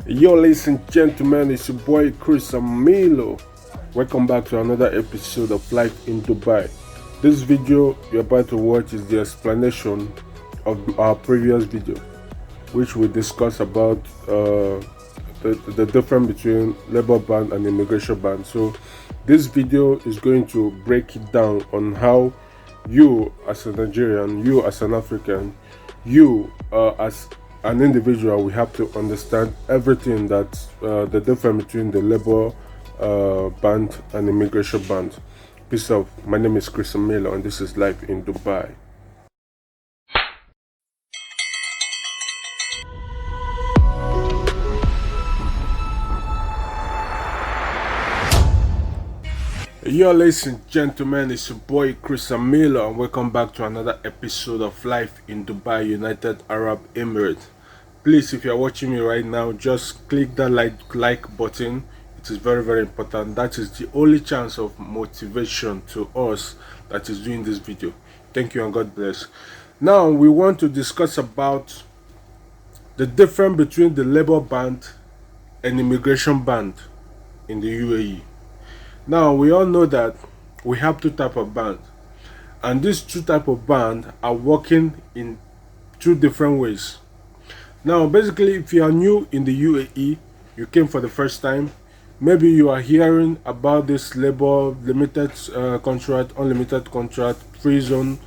Yo, ladies and gentlemen, it's your boy Chris Amilo. Welcome back to another episode of Life in Dubai. This video you're about to watch is the explanation of our previous video, which we discussed about the difference between labor ban and immigration ban. So, this video is going to break it down on how you, as a Nigerian, you as an African, you as an individual, we have to understand everything that the difference between the labor band and immigration band. Peace out. My name is Chris Amilo, and this is Life in Dubai. Yo, ladies and gentlemen, it's your boy Chris Amilo, and welcome back to another episode of Life in Dubai, United Arab Emirates. Please, if you are watching me right now, just click that like button. It is very, very important. That is the only chance of motivation to us that is doing this video. Thank you and God bless. Now we want to discuss about the difference between the labor band and immigration band in the UAE. Now we all know that we have two types of band, and these two types of band are working in two different ways. Now basically, if you are new in the UAE, you came for the first time, maybe you are hearing about this labor limited contract, unlimited contract, free zone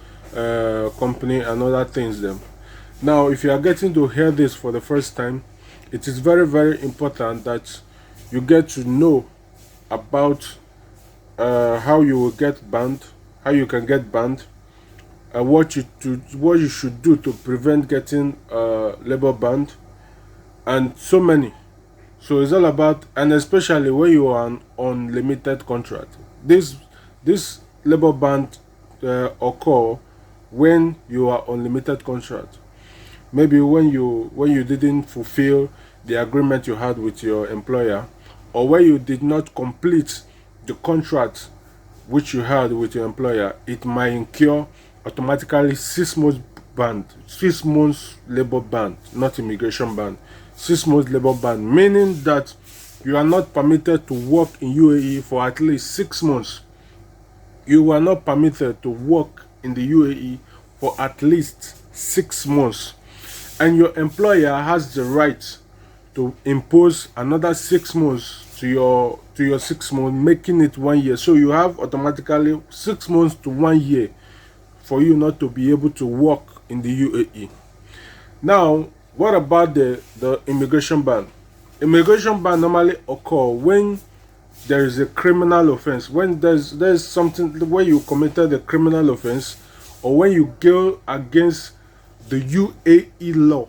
company and other things them. Now if you are getting to hear this for the first time, it is very, very important that you get to know about how you will get banned, how you can get banned, what you should do to prevent getting labor banned, and so many. So it's all about, and especially when you are on unlimited contract. This labor ban occur when you are on limited contract. Maybe when you didn't fulfill the agreement you had with your employer, or when you did not complete the contract which you had with your employer, it might incur automatically 6 months ban, 6 months labor ban, not immigration ban. 6 months labor ban, meaning that you are not permitted to work in UAE for at least 6 months. You are not permitted to work in the UAE for at least 6 months, and your employer has the right to impose another 6 months to your 6 months, making it 1 year. So you have automatically 6 months to 1 year for you not to be able to work in the UAE. Now, what about the immigration ban? Immigration ban normally occur when there is a criminal offense, when there's something where you committed a criminal offense, or when you go against the UAE law.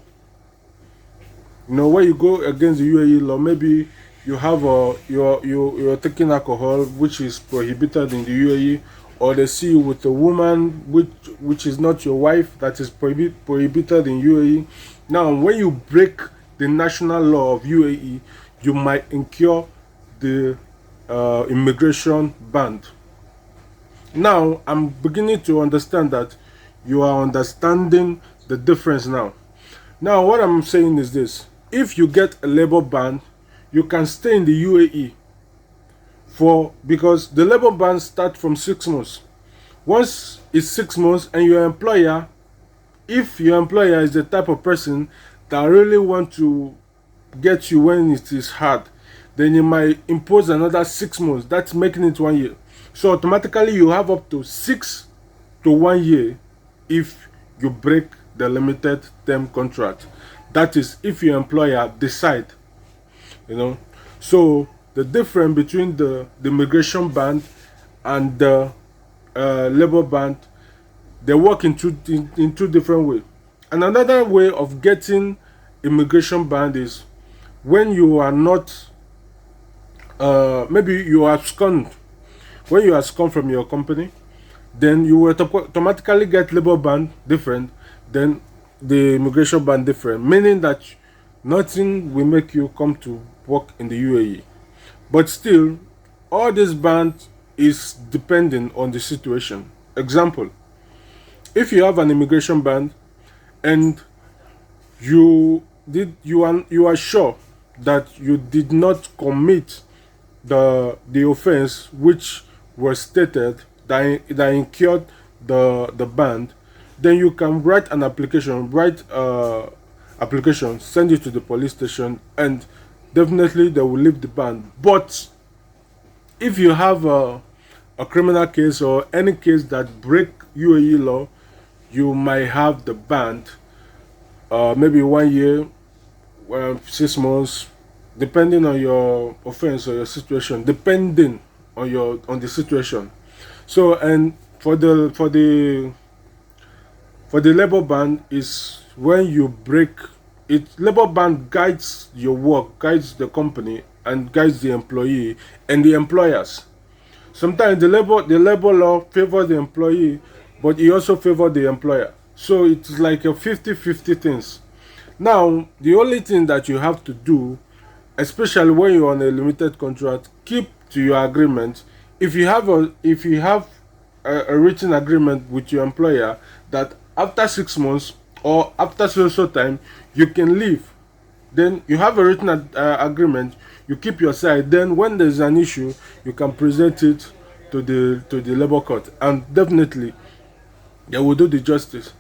You know, when you go against the UAE law, maybe you have you're taking alcohol, which is prohibited in the UAE, or they see you with a woman which is not your wife, that is prohibited in UAE. Now, when you break the national law of UAE, you might incur the immigration ban. Now, I'm beginning to understand that you are understanding the difference now. Now, what I'm saying is this: if you get a labor ban, you can stay in the UAE because the labor ban starts from 6 months. Once it's 6 months, and your employer, if your employer is the type of person that really want to get you when it is hard, then you might impose another 6 months. That's making it 1 year. So automatically you have up to 6 to 1 year if you break the limited term contract. That is, if your employer decide, So the difference between the immigration ban and the labor ban, they work in two different ways. And another way of getting immigration ban is when you are not, maybe you are abscond. When you are abscond from your company, then you will automatically get labor ban different, then the immigration ban different, meaning that nothing will make you come to work in the UAE. But still, all this ban is depending on the situation. Example, if you have an immigration ban and you are sure that you did not commit the offense which was stated that incurred the ban, then you can write an application, application, send it to the police station, and definitely they will lift the ban. But if you have a criminal case or any case that break UAE law, you might have the ban, maybe 1 year, 6 months, depending on your offense or your situation, depending on the situation. So, and for the labor ban is when you break it. Labor ban guides your work, guides the company, and guides the employee and the employers. Sometimes the labor law favors the employee, but it also favors the employer. So it's like a 50-50 things. Now, the only thing that you have to do, especially when you're on a limited contract, keep to your agreement. If you have a written agreement with your employer that after 6 months or after so time you can leave, then you have a written agreement. You keep your side. Then when there's an issue, you can present it to the labor court, and definitely they will do the justice.